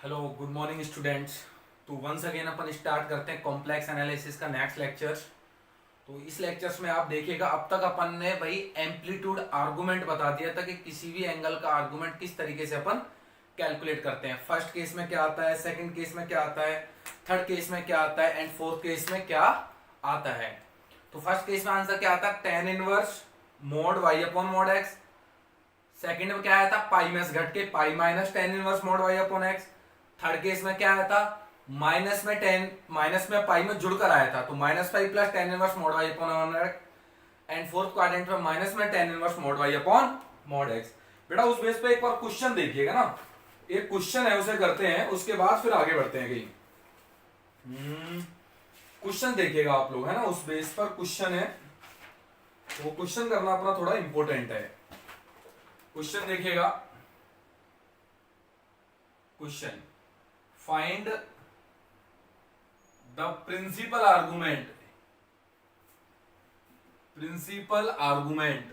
Hello good morning students. तो once again अपन start करते हैं कॉम्प्लेक्स एनालिसिस का नेक्स्ट लेक्चर। तो इस लेक्चर्स में आप देखिएगा, अब तक अपन ने भाई एम्पलीट्यूड आर्गुमेंट बता दिया था कि किसी भी एंगल का आर्गुमेंट किस तरीके से अपन कैलकुलेट करते हैं। फर्स्ट केस में क्या आता है, सेकंड केस में क्या आता है, थर्ड केस में क्या आता है एंड फोर्थ केस में क्या आता है। तो फर्स्ट केस में आंसर क्या आता है, tan inverse mod y upon mod x. Second में क्या आया था, पाई में घट के pi minus tan inverse mod y upon x. Third case में क्या आया था, माइनस में टेन, माइनस में पाई में जुड़कर आया था, तो minus pi plus tan inverse mod y upon x. And fourth quadrant में माइनस में tan inverse mod y upon mod x. बेटा उस बेस पे एक बार क्वेश्चन देखिएगा ना, एक क्वेश्चन है उसे करते हैं, उसके बाद फिर आगे बढ़ते हैं कहीं। क्वेश्चन देखिएगा आप लोग, है ना, उस बेस पर क्वेश्चन है, वो क्वेश्चन करना अपना थोड़ा इंपॉर्टेंट है। क्वेश्चन देखिएगा, question find the principal argument, principal argument,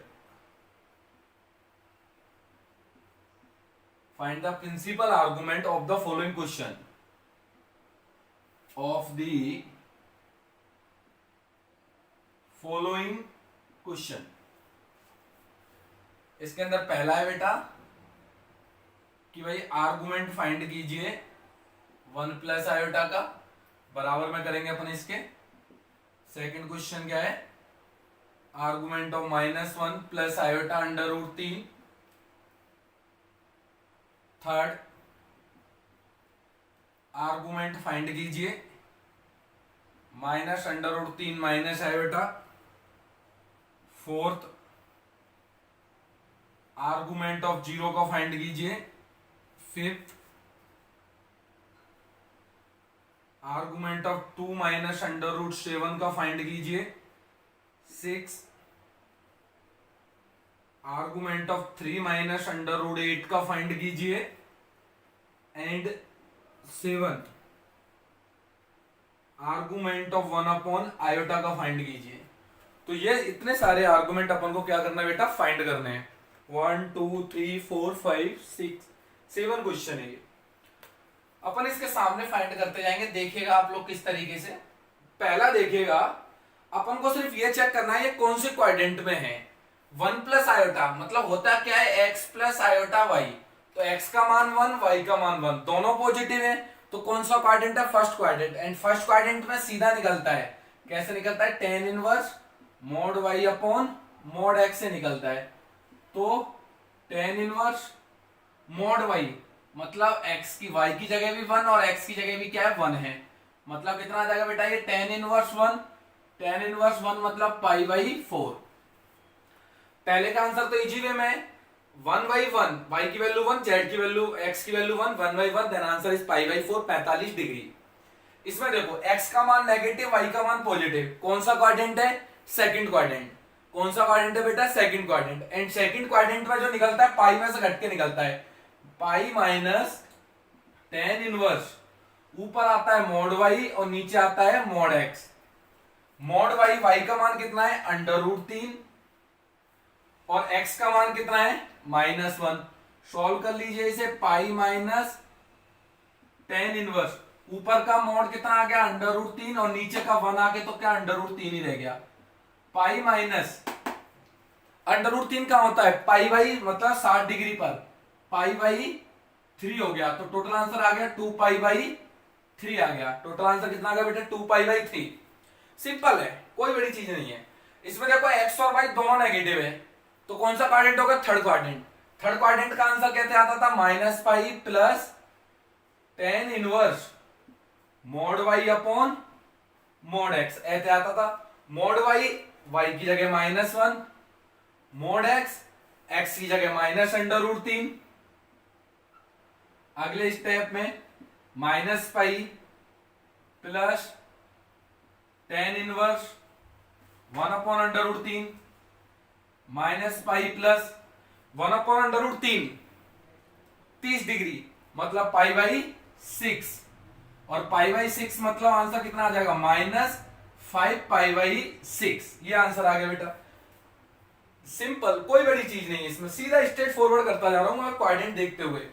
find the principal argument of the following question, of the following question. इसके अंदर पहला है बेटा कि भाई आर्गुमेंट फाइंड कीजिए वन प्लस आयोटा का, बराबर में करेंगे अपन इसके। सेकंड क्वेश्चन क्या है, argument of minus one plus iota under root तीन। थर्ड, आर्गुमेंट फाइंड कीजिए माइनस अंडर रूट तीन minus iota. Fourth, argument of zero का फाइंड कीजिए। Fifth, argument of two minus under root seven का find कीजिए। Six, argument of three minus under root eight का find कीजिए। And seven, argument of one upon iota का find कीजिए। तो ये इतने सारे आर्गुमेंट अपन को क्या करना है बेटा, फाइंड करने हैं। 1 2 3 4 5 6 7 क्वेश्चन है ये, अपन इसके सामने फाइंड करते जाएंगे। देखिएगा आप लोग किस तरीके से। पहला देखिएगा, अपन को सिर्फ ये चेक करना है ये कौन से क्वाड्रेंट में है। वन प्लस आयोटा मतलब होता क्या है, एक्स प्लस आयोटा वाई। तो एक्स का मान वन, वाई का मान वन, दोनों पॉजिटिव है। तो कौन सा क्वाड्रेंट है, first quadrant. And first quadrant में सीधा निकलता है, कैसे निकलता है, tan inverse mod y upon mod x से निकलता है। तो टेन इनवर्स मोड वाई मतलब x की y की जगह भी वन और x की जगह भी क्या है, वन है। मतलब कितना आ जाएगा बेटा, ये ten inverse one, ten inverse one मतलब पाई बाई फोर। पहले का आंसर तो इजी वे में, वन बाई वन, y की वैल्यू वन, z की वैल्यू x की value one, one by one, then answer is pi by four, 45 degree. इसमें देखो x का मान नेगेटिव, y का मान पॉजिटिव। कौन सा क्वाड्रेंट है, सेकंड क्वाड्रेंट। कौन सा क्वाड्रेंट है बेटा, second quadrant. And second quadrant में जो निकलता है पाई में से घट के निकलता है, पाई माइनस टेन इनवर्स, ऊपर आता है मोड वाई और नीचे आता है mod x. Mod y, y का मान कितना है, अंडर रूट तीन, और एक्स का मान कितना है, माइनस वन। सॉल्व कर लीजिए इसे, पाई माइनस टेन इनवर्स, ऊपर का मोड कितना आ गया, अंडर रूट तीन, और नीचे का वन आ गया, तो क्या अंडर रूट तीन ही रह गया। पाई माइनस अंडर रूट तीन का होता है पाई बाई मतलब 60 डिग्री पर, पाई बाई थ्री हो गया। तो टोटल आंसर आ गया टू पाई बाई थ्री आ गया। टोटल आंसर कितना आ गया बेटा, two pi by three. Simple है, कोई बड़ी चीज नहीं है। इसमें देखो एक्स और वाई दोनों नेगेटिव है, तो कौन सा क्वाड्रेंट होगा, थर्ड क्वाड्रेंट। थर्ड क्वाड्रेंट का आंसर कैसे आता था, minus pi plus tan inverse mod y upon mod x, ऐसे आता था। मोड वाई, वाई की जगह minus one, mod x, x की जगह माइनस अंडर रूट तीन। अगले स्टेप में minus pi plus tan inverse one upon under root तीन, minus pi plus one upon under root तीन 30 डिग्री मतलब पाई बाई सिक्स, और पाई बाई सिक्स मतलब आंसर कितना आ जाएगा, minus five pi by six. ये आंसर आ गया बेटा। सिंपल, कोई बड़ी चीज नहीं है इसमें, सीधा स्ट्रेट फॉरवर्ड करता जा रहा हूं मैं क्वाड्रेंट देखते हुए।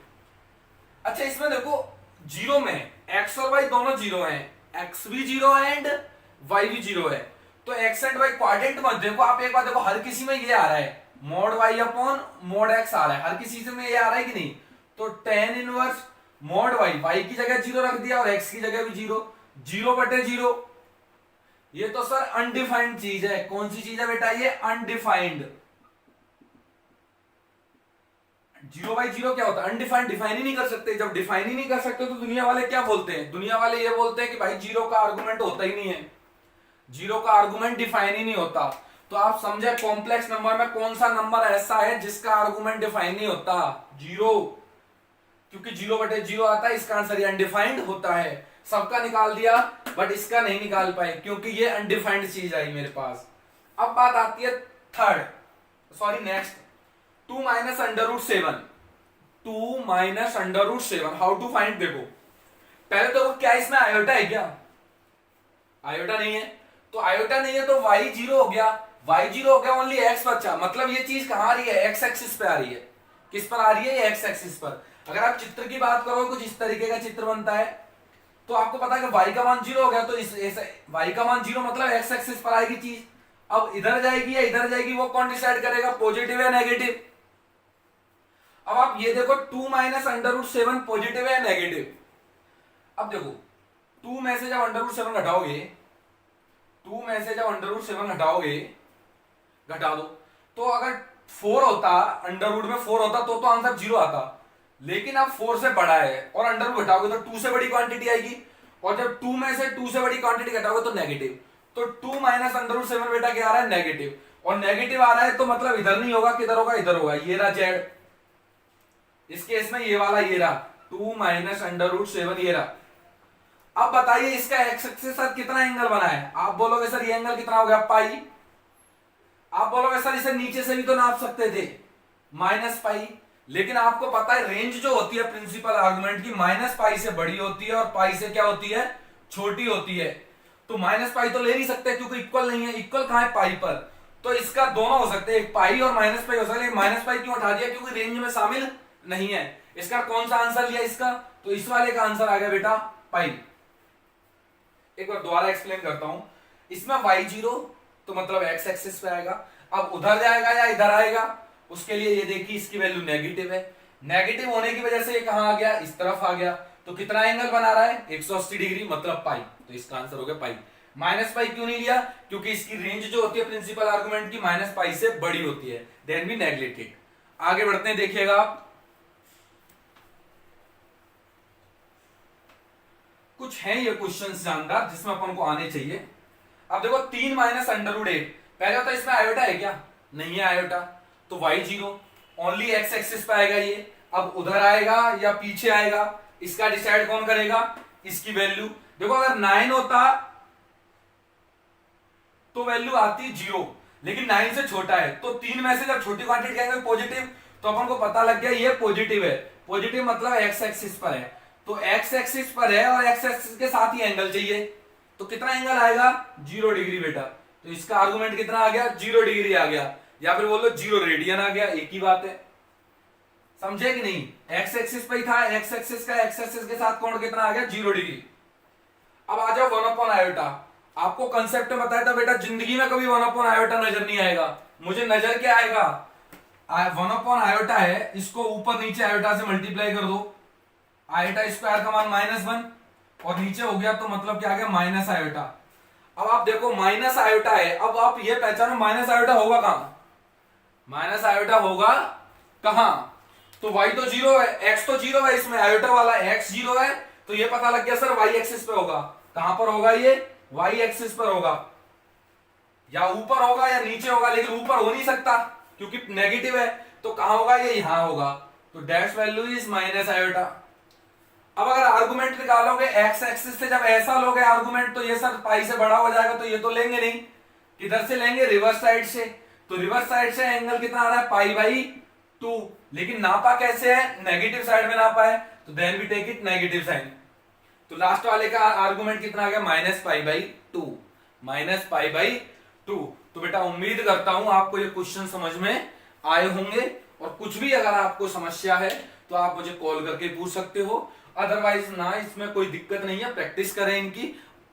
अच्छा इसमें देखो जीरो में एक्स और वाई दोनों जीरो हैं, एक्स भी जीरो है एंड वाई भी जीरो है, तो एक्स एंड वाई क्वाड्रेंट मत देखो। आप एक बात देखो, हर किसी में ये आ रहा है mod y upon mod x आ रहा है, हर किसी से में ये आ रहा है कि नहीं। तो tan inverse mod y, y की जगह जीरो रख दिया और एक्स की जगह भी जीरो, जीरो बटे जीरो। ये तो सर अनडिफाइंड चीज है। कौन सी चीज है बेटा ये? अनडिफाइंड। जीरो बाई जीरो क्या होता है? अनडिफाइंड, डिफाइन ही नहीं कर सकते। जब डिफाइन ही नहीं कर सकते तो दुनिया वाले क्या बोलते हैं? दुनिया वाले ये बोलते हैं कि भाई जीरो का आर्गुमेंट होता ही नहीं है, जीरो का आर्गुमेंट डिफाइन ही नहीं होता। तो आप समझे कॉम्प्लेक्स नंबर में कौन सा नंबर ऐसा है जिसका आर्गुमेंट डिफाइन नहीं होता? जीरो, क्योंकि जीरो बटे जीरो आता है, इसका आंसर अनडिफाइंड होता है। सबका निकाल दिया बट इसका नहीं निकाल पाए क्योंकि ये अनडिफाइंड चीज आई मेरे पास। अब बात आती है third, sorry next, 2 minus under root 7, 2 minus under root 7, how to find? देखो पहले तो क्या इसमें आयोटा है क्या? आयोटा नहीं है, तो आयोटा नहीं है तो y जीरो हो गया, y जीरो हो गया, ओनली x बचा। मतलब ये चीज कहां आ रही है? x एक्सिस पे आ रही है। किस पर आ रही है? ये x एक्सिस पर। अगर आप चित्र की बात करो, कुछ इस तरीके का चित्र बनता है, तो आपको पता है कि y का मान जीरो हो गया, तो इस y का मान जीरो मतलब x एक्सिस पर आएगी चीज। अब इधर जाएगी या इधर जाएगी वो कौन डिसाइड करेगा? पॉजिटिव या नेगेटिव? अब आप ये देखो 2 माइनस अंडर रूट 7 पॉजिटिव है या नेगेटिव? अब देखो 2 में से जब अंडर रूट 7 घटाओगे, 2 में से जब अंडर रूट 7 घटाओगे, घटा दो, तो अगर 4 होता, अंडर रूट में 4 होता तो आंसर जीरो आता। लेकिन अब 4 से बड़ा है और अंडर रूट घटाओगे तो 2 से बड़ी क्वांटिटी आएगी, और जब 2 में से 2 से बड़ी क्वांटिटी घटाओगे तो नेगेटिव। तो 2 माइनस अंडर रूट 7 बेटा क्या आ रहा है? नेगेटिव। और नेगेटिव आ रहा है तो मतलब इधर नहीं होगा, किधर होगा? इधर होगा। ये रहा जेड, इस केस में ये वाला ये रहा 2 माइनस अंडर रूट 7, ये रहा। अब बताइए इसका एक्स एक्सिस के साथ कितना एंगल बना है? आप बोलोगे सर ये एंगल कितना हो गया? पाई। आप बोलोगे सर इसे नीचे से भी तो नाप सकते थे, माइनस पाई। लेकिन आपको पता है रेंज जो होती है प्रिंसिपल आर्गुमेंट की, माइनस पाई से बड़ी होती है और पाई से क्या होती है? छोटी होती है। तो माइनस पाई तो ले नहीं सकते क्योंकि इक्वल नहीं है। इक्वल कहां है? पाई पर। तो इसका दोनों हो सकते हैं, एक पाई और माइनस पाई हो सकते हैं। माइनस पाई क्यों हटा दिया? क्योंकि रेंज में शामिल नहीं है। इसका कौन सा आंसर लिया इसका? तो इस वाले का आंसर आ गया बेटा पाई। एक बार दोबारा एक्सप्लेन करता हूं। इसमें y जीरो तो मतलब x एक्सिस पे आएगा। अब उधर जाएगा या इधर आएगा, उसके लिए ये देखिए इसकी वैल्यू नेगेटिव है। नेगेटिव होने की वजह से ये कहां आ गया? इस तरफ आ गया। तो कितना एंगल बना रहा है? 180 डिग्री, मतलब पाई। तो इसका आंसर हो गया पाई। माइनस पाई क्यों नहीं लिया? क्योंकि इसकी रेंज जो होती है प्रिंसिपल आर्गुमेंट की माइनस पाई से बड़ी होती है। देन भी नेग्लेक्टेड। आगे बढ़ते हैं, देखिएगा आप। कुछ है ये क्वेश्चन जानदार जिसमें अपन को आने चाहिए। अब देखो 3 माइनस अंडर रूट 8, पहले होता इसमें आयोटा है क्या? नहीं है आयोटा, तो y zero, only x axis पे आएगा ये। अब उधर आएगा या पीछे आएगा, इसका डिसाइड कौन करेगा? इसकी वैल्यू। देखो अगर 9 होता तो वैल्यू आती जीरो, लेकिन 9 से छोटा है, तो 3 में से जब छोटी क्वांटिटी कहेंगे पॉजिटिव, तो अपन को पता लग गया ये पॉजिटिव है। पॉजिटिव मतलब x एक्सिस पर है, तो x एक्सिस पर है और x एक्सिस के साथ ही एंगल चाहिए। तो कितना एंगल आएगा? 0 डिग्री बेटा। तो इसका आर्गुमेंट कितना आ गया? 0 डिग्री आ गया, या फिर बोलो 0 रेडियन आ गया, एक ही बात है। समझे कि नहीं? x एक्सिस पे ही था, x एक्सिस का x एक्सिस के साथ कोण कितना आ गया? 0 डिग्री। अब आ जाओ 1 अपॉन आयोटा। आपको कंसेप्ट में बताया था बेटा जिंदगी में कभी 1 अपॉन आयोटा नजर नहीं आएगा। मुझे नजर क्या आएगा? 1 अपॉन आयोटा है, इसको ऊपर नीचे आयोटा से मल्टीप्लाई कर दो। आयोटा स्क्वायर का मान -1 और नीचे हो गया तो मतलब क्या आ गया? Minus iota. अब आप देखो माइनस आयोटा है, अब आप ये पहचानो माइनस आयोटा होगा कहां? माइनस आयोटा होगा कहां? तो y तो जीरो है, x तो जीरो है, इसमें आयोटा वाला x जीरो है, तो ये पता लग गया सर y एक्सिस पे होगा। कहां पर होगा ये? y एक्सिस पर होगा, या ऊपर होगा या नीचे होगा, लेकिन ऊपर हो नहीं सकता क्योंकि नेगेटिव है। तो कहां होगा? ये यहां होगा। तो dash value is minus iota. अब अगर आर्गुमेंट निकालोगे x एक्सिस से, जब ऐसा लोगे आर्गुमेंट तो ये सर पाई से बड़ा हो जाएगा, तो ये तो लेंगे नहीं। किधर से लेंगे? रिवर्स साइड से। तो रिवर्स साइड से एंगल कितना आ रहा है? पाई बाई 2। लेकिन नापा कैसे है? नेगेटिव साइड में नापा है, तो then we take it negative sign. तो लास्ट वाले का आर्गुमेंट कितना आ गया? Minus pi by 2। Minus pi by 2। तो बेटा उम्मीद करता हूं आपको ये क्वेश्चन समझ में आए होंगे, और कुछ भी अगर आपको समस्या है तो आप मुझे कॉल करके पूछ सकते हो। अदरवाइज ना इसमें कोई दिक्कत नहीं है, प्रैक्टिस करें इनकी,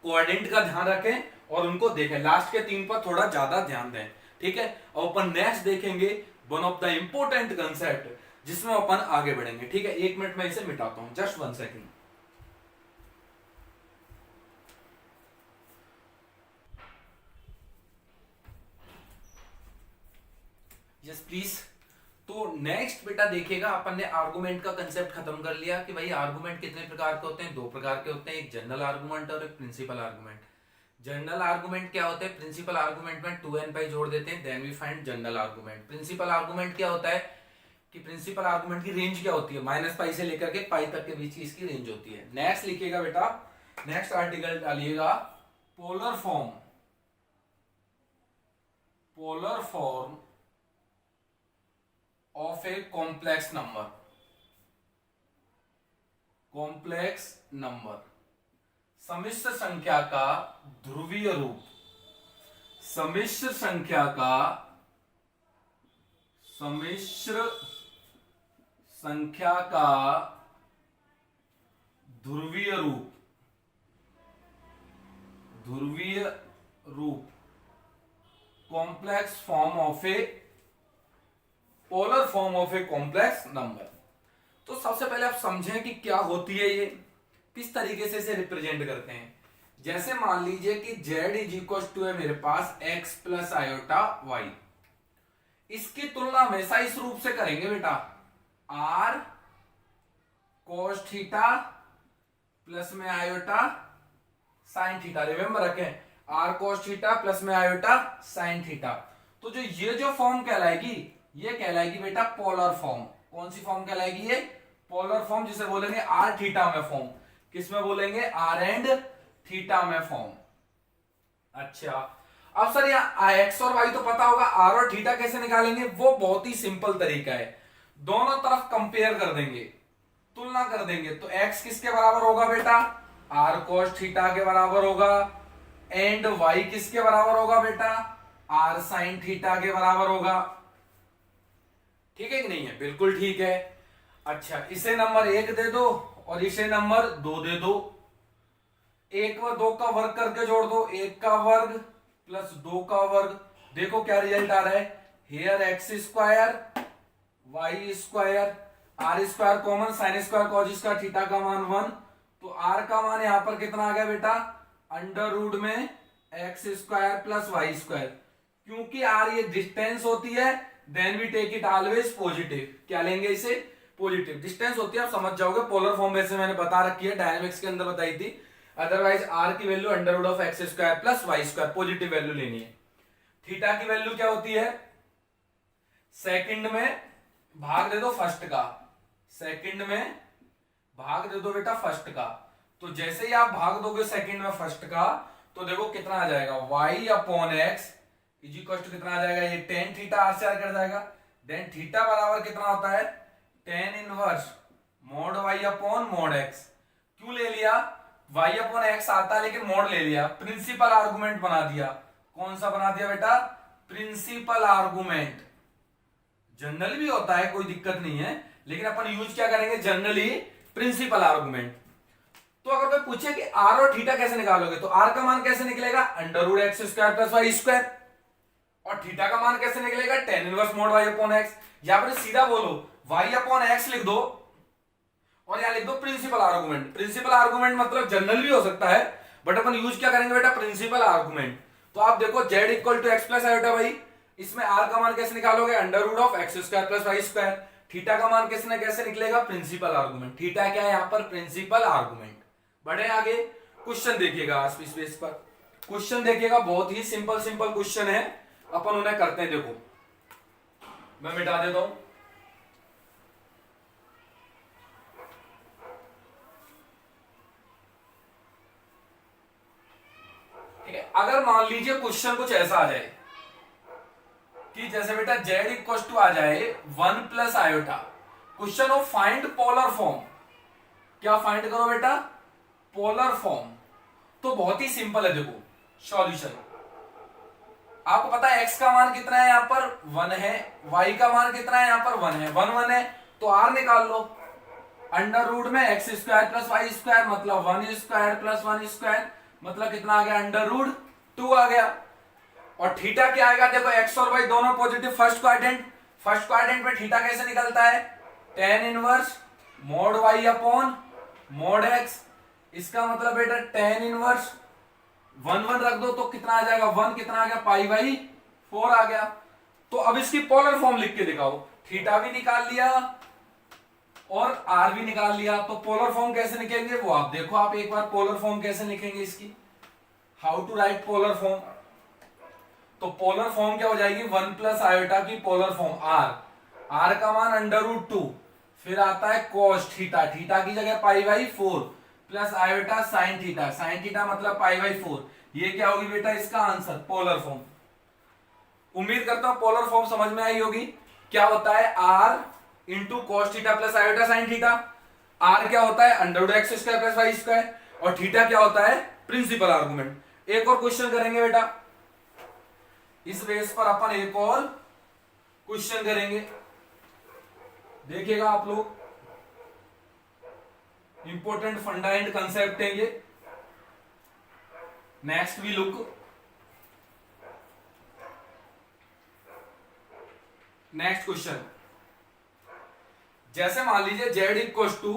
कोऑर्डिनेट का ध्यान रखें और उनको देखें, लास्ट के 3 पर थोड़ा ज्यादा ध्यान दें, ठीक है। और अपन नेक्स्ट देखेंगे one of the important concept जिसमें अपन आगे बढ़ेंगे, ठीक है। 1 मिनट में इसे मिटाता हूं, जस्ट 1 सेकेंड। Yes please. तो नेक्स्ट बेटा देखिएगा, अपन ने आर्गुमेंट का कंसेप्ट खत्म कर लिया कि भाई आर्गुमेंट कितने प्रकार के होते हैं, 2 प्रकार के होते हैं, एक जनरल आर्गुमेंट और एक प्रिंसिपल आर्गुमेंट। जनरल आर्गुमेंट क्या होते हैं, प्रिंसिपल आर्गुमेंट में 2n पाई जोड़ देते हैं, then we find general argument. Principal argument क्या होता है कि प्रिंसिपल आर्गुमेंट की रेंज क्या होती है, -पाई से लेकर के पाई तक के बीच की इसकी रेंज होती है। नेक्स्ट लिखिएगा बेटा, नेक्स्ट आर्टिकल डालिएगा polar form, polar form of a complex number, complex number, सम्मिश्र संख्या का ध्रुवीय रूप, सम्मिश्र संख्या का, सम्मिश्र संख्या का ध्रुवीय रूप, ध्रुवीय रूप, complex form of A, polar form of a complex number. तो सबसे पहले आप समझें कि क्या होती है ये, किस तरीके से इसे रिप्रेजेंट करते हैं। जैसे मान लीजिए कि z इज इक्वल टू है मेरे पास x प्लस आयोटा y, इसकी तुलना हमेशा इस रूप से करेंगे बेटा, r cos थीटा प्लस में आयोटा साइन थीटा, रिमेंबर रखें r cos थीटा प्लस में आयोटा साइन थीटा। तो जो ये जो फॉर्म कहलाएगी, ये कहलाएगी बेटा पोलर फॉर्म। कौन सी फॉर्म कहलाएगी ये, पोलर फॉर्म, जिसे बोलेंगे r थीटा में फॉर्म। किसमें बोलेंगे, r एंड थीटा में फॉर्म। अच्छा, अब सर यहाँ x और y तो पता होगा, r और थीटा कैसे निकालेंगे, वो बहुत ही सिंपल तरीका है, दोनों तरफ कंपेयर कर देंगे, तुलना कर देंगे। तो x किसके बराबर होगा बेटा, r cos थीटा के बराबर होगा, एंड y किसके बराबर होगा बेटा, r sin थीटा के बराबर होगा। ठीक है कि नहीं है, बिल्कुल ठीक है। अच्छा, इसे नंबर 1 दे दो और इसे नंबर 2 दे दो, 1 व 2 का वर्ग करके जोड़ दो, 1 का वर्ग प्लस 2 का वर्ग, देखो क्या रिजल्ट आ रहा है, here x square y square, r square common, sine square cos square, theta का मान 1, तो आर का मान यहां पर कितना आ गया बेटा, अंडर रूट में x square plus Y square. क्योंकि आर ये डिस्टेंस होती है, then we take it always positive. क्या लेंगे इसे, पॉजिटिव। डिस्टेंस होती है, आप समझ जाओगे, पोलर फॉर्म वैसे मैंने बता रखी है, डायनेमिक्स के अंदर बताई थी। अदरवाइज आर की value under root of x square plus Y square, positive value लेनी है। थीटा की वैल्यू क्या होती है, सेकंड में भाग दे दो फर्स्ट का, सेकंड में भाग दे दो बेटा फर्स्ट का। तो जैसे ही आप भाग दोगे सेकंड में फर्स्ट का, तो देखो कितना आ जाएगा, y upon x is equal to कितना आ जाएगा, ये टेन थीटा आर से आर कट जाएगा। देन थीटा बराबर कितना होता है, tan inverse mod y upon mod x। क्यों ले लिया, y अपॉन x आता है लेकिन मोड ले लिया, प्रिंसिपल आर्गुमेंट बना दिया। कौन सा बना दिया बेटा, प्रिंसिपल आर्गुमेंट। जनरल भी होता है, कोई दिक्कत नहीं है, लेकिन अपन यूज क्या करेंगे, जनरली प्रिंसिपल आर्गुमेंट। तो अगर कोई पूछे कि आर और थीटा कैसे निकालोगे, तो आर का मान कैसे निकलेगा, under root x square plus Y square, और थीटा का मान कैसे निकलेगा, tan inverse mod y upon x. या फिर सीधा बोलो वाई अपॉन एक्स लिख दो और यहां लिख दो प्रिंसिपल आर्गुमेंट। प्रिंसिपल आर्गुमेंट मतलब जनरल भी हो सकता है, बट अपन यूज क्या करेंगे बेटा, प्रिंसिपल आर्गुमेंट। तो आप देखो z equal to x plus iota y, इसमें r का मान कैसे निकालोगे, under root of x square plus Y square. Theta का मान कैसे कैसे निकलेगा, प्रिंसिपल आर्गुमेंट। थीटा क्या है यहाँ पर, प्रिंसिपल आर्गुमेंट। बढ़े आगे, क्वेश्चन देखिएगा स्पेस पर, क्वेश्चन देखिएगा, बहुत ही सिंपल सिंपल क्वेश्चन है, अपन उन्हें करते हैं। देखो मैं मिटा देता हूं, ठीक है। अगर मान लीजिए क्वेश्चन कुछ ऐसा आ जाए कि जैसे बेटा z इक्वल टू आ जाए 1 plus iota, question of find polar form. क्या फाइंड करो बेटा, पोलर फॉर्म। तो बहुत ही सिंपल है, देखो सॉल्यूशन। आपको पता है x का मान कितना है, यहां पर 1 है, y का मान कितना है, यहां पर 1 है, 1 1 है, तो r निकाल लो। अंडर रूट में x square plus Y square मतलब 1 स्क्वायर प्लस 1 स्क्वायर मतलब कितना आ गया, अंडर रूट 2 आ गया। और थीटा क्या आएगा, देखो एक्स और वाई दोनों पॉजिटिव फर्स्ट क्वाड्रेंट में थीटा कैसे निकलता है, tan inverse mod y upon mod x. इसका मतलब बेटा टेन इनवर्स 1 रख दो तो कितना आ जाएगा, 1 कितना आ गया, पाई बाई 4 आ गया। तो अब इसकी पोलर फॉर्म लिख के दिखाओ, थीटा भी निकाल लिया और आर भी निकाल लिया, तो पोलर फॉर्म कैसे लिखेंगे वो आप देखो। आप एक बार पोलर फॉर्म कैसे लिखेंगे इसकी, how to write polar form. तो पोलर फॉर्म क्या हो जाएगी, 1 प्लस आयोटा की पोलर फॉर्म आर का मान अंडर रूट 2, फिर आता है कॉस थीटा, थीटा की जगह pi by 4 plus iota sine theta मतलब पाई बाई 4। ये क्या होगी बेटा इसका आंसर, पोलर फॉर्म। उम्मीद करता हूं पोलर फॉर्म समझ में आई होगी। क्या होता है, r into cos theta plus iota sine theta. R क्या होता है, under root x square plus Y square, और थीटा क्या होता है, प्रिंसिपल आर्गुमेंट। एक और क्वेश्चन करेंगे बेटा, इस बेस पर अपन एक और क्वेश्चन करेंगे, देखिएगा आप लोग, इंपॉर्टेंट फंडा एंड कंसेप्ट है ये। Next we look next question. जैसे मान लीजिए Z equal to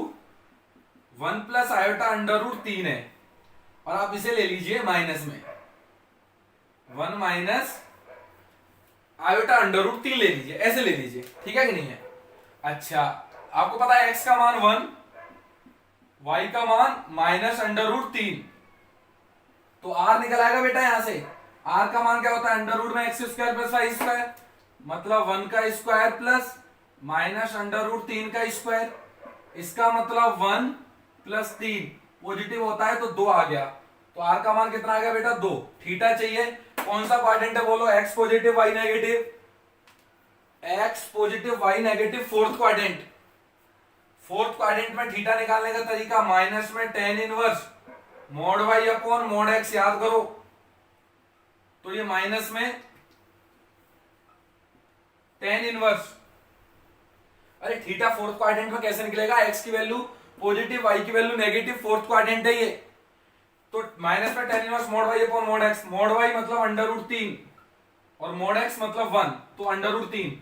1 plus iota under root 3 है, और आप इसे ले लीजिए माइनस में, 1 माइनस आयोटा अंडर रूट 3 ले लीजिए, ऐसे ले लीजिए, ठीक है कि नहीं है। अच्छा, आपको पता है x का मान 1, y का मान माइनस अंडर रूट 3, तो r निकल आएगा बेटा यहां से। r का मान क्या होता है, अंडर रूट में x square plus Y square मतलब 1 का square plus minus under root 3 का स्क्वायर। इसका मतलब 1 प्लस 3 पॉजिटिव होता है तो 2 आ गया, तो r का मान कितना आ गया बेटा 2। थीटा चाहिए, कौन सा क्वाड्रेंट है बोलो, x positive y negative, x positive y negative fourth quadrant. Fourth quadrant में थीटा निकालने का तरीका माइनस में tan inverse mod y upon mod x, याद करो। तो ये माइनस में टेन इनवर्स, अरे थीटा फोर्थ क्वाड्रेंट में कैसे निकलेगा, x की वैल्यू पॉजिटिव y की वैल्यू नेगेटिव, फोर्थ क्वाड्रेंट है ये, तो माइनस में tan inverse mod y upon mod x। Mode y मतलब अंडर रूट 3 और मोड x मतलब 1, तो अंडर रूट 3,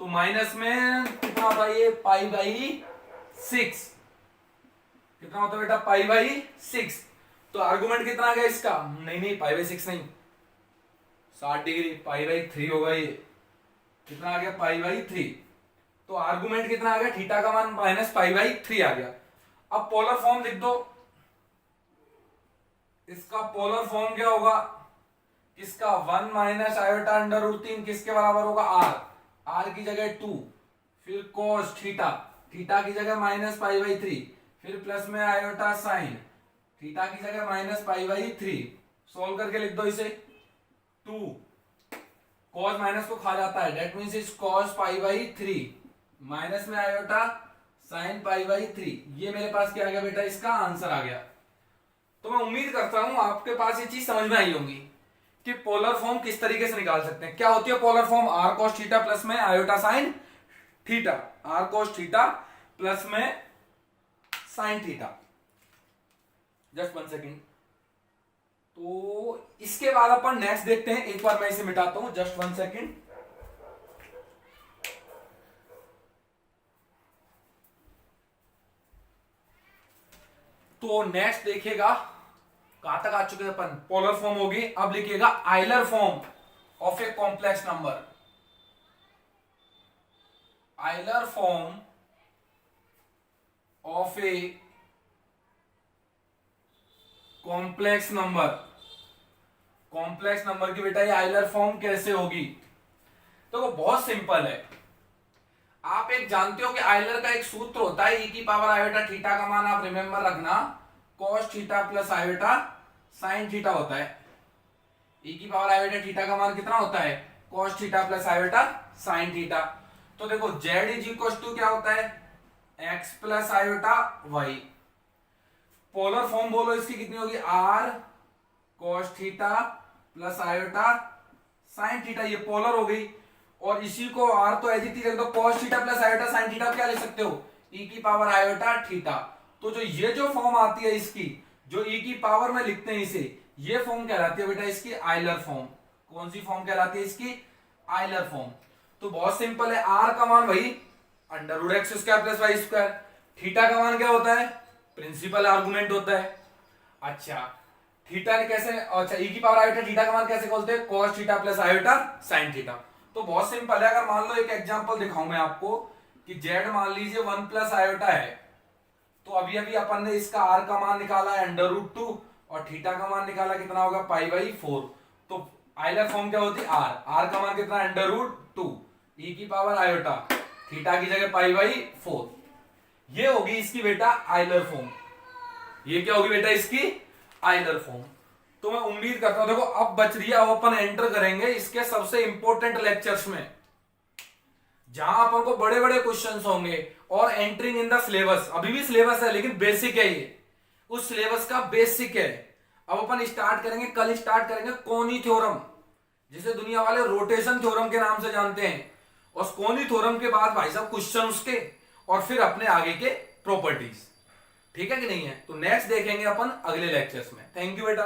तो माइनस में कितना होता है ये, पाई बाई 6। कितना होता है बेटा, पाई बाई 6। तो आर्गुमेंट कितना आ गया इसका, नहीं पाई बाई 6 नहीं, 60 डिग्री, पाई बाई 3 होगा ये। कितना आ गया, पाई बाई 3। तो आर्गुमेंट कितना आ गया, थीटा का मान माइनस पाई बाई 3 आ गया। अब पोलर फॉर्म लिख दो, इसका पोलर फॉर्म क्या होगा, किसका, 1 माइनस आयोटा अंडर रूट 3 किसके बराबर होगा, आर की जगह 2, फिर कोस थीटा, थीटा की जगह माइनस पाई बाई 3, फिर प्लस में आयोटा साइन थीटा की जगह माइनस पाई बाई 3। सोल्व करके लिख दो इसे, 2 कॉस माइनस को खा जाता है, that means is cos pi by 3 minus में आयोटा साइन पाई बाई 3। ये मेरे पास क्या आ गया बेटा, इसका आंसर आ गया। तो मैं उम्मीद करता हूं आपके पास ये चीज समझ में आई होगी कि पोलर फॉर्म किस तरीके से निकाल सकते हैं। क्या होती है polar form, r cos theta plus में iota sine theta, r cos theta plus में साइन थीटा। Just 1 second. तो इसके बाद अपन नेक्स्ट देखते हैं, एक बार मैं इसे मिटाता हूं, जस्ट 1 सेकेंड। तो नेक्स्ट देखिएगा, कहां तक आ चुके हैं अपन, पोलर फॉर्म होगी। अब लिखिएगा Euler form of a complex number, Euler form of a complex number. Complex number की बेटा ये आइलर फॉर्म कैसे होगी, तो वो बहुत सिंपल है। आप एक जानते हो कि आइलर का एक सूत्र होता है, e की पावर आयोटा थीटा का मान आप रिमेंबर रखना cos theta plus iota sine theta होता है। e की पावर आयोटा थीटा का मान कितना होता है, cos theta plus iota sine theta. तो देखो z इज इक्वल टू क्या होता है, x plus iota y। Polar form बोलो इसकी कितनी होगी, r cos theta plus iota sine theta, ये पोलर हो गई। और इसी को r तो ऐसी थी, तो cos theta plus iota sine theta क्या लिख सकते हो, ई की पावर आयोटा थीटा। तो जो ये जो फॉर्म आती है इसकी, जो ई की पावर में लिखते हैं इसे, ये फॉर्म कहलाती है बेटा इसकी आइलर फॉर्म। कौन सी फॉर्म कहलाती है इसकी? Euler form. तो बहुत सिंपल है, आर का मान वही under root x square plus Y square, theta का मान क्या होता है? प्रिंसिपल आर्गुमेंट होता है। अच्छा थीटा ने कैसे, अच्छा ई की पावर आयोटा थीटा का मान कैसे बोलते हैं? cos theta plus iota sin theta. तो बहुत सिंपल है, अगर मान लो एक एग्जांपल दिखाऊं मैं आपको कि z मान लीजिए 1 प्लस आयोटा है, तो अभी अभी अपन ने इसका r का मान निकाला है अंडर रूट 2 और थीटा का मान निकाला कितना होगा? Pi by 4। तो आइलर फॉर्म क्या होती है? r का मान कितना? अंडर रूट 2 ई की पावर आयोटा थीटा की जगह पाई बाई 4। ये होगी इसकी बेटा आइलर फॉर्म। ये क्या होगी बेटा इसकी? Euler form. तो मैं उम्मीद करता हूं, देखो अब बच रही है, अब अपन एंटर करेंगे इसके सबसे इंपॉर्टेंट लेक्चर्स में, जहां अपन को बड़े बड़े क्वेश्चंस होंगे और एंट्रिंग इन द सिलेबस। अभी भी सिलेबस है लेकिन बेसिक है, ये उस सिलेबस का बेसिक है। अब अपन स्टार्ट करेंगे, कल स्टार्ट करेंगे कोनी थ्योरम, जिसे दुनिया वाले रोटेशन थ्योरम के नाम से जानते हैं। और कोनी थ्योरम के बाद भाई साहब क्वेश्चन उसके, और फिर अपने आगे के प्रॉपर्टीज। ठीक है कि नहीं है? तो नेक्स्ट देखेंगे अपन अगले लेक्चर्स में। थैंक यू बेटा।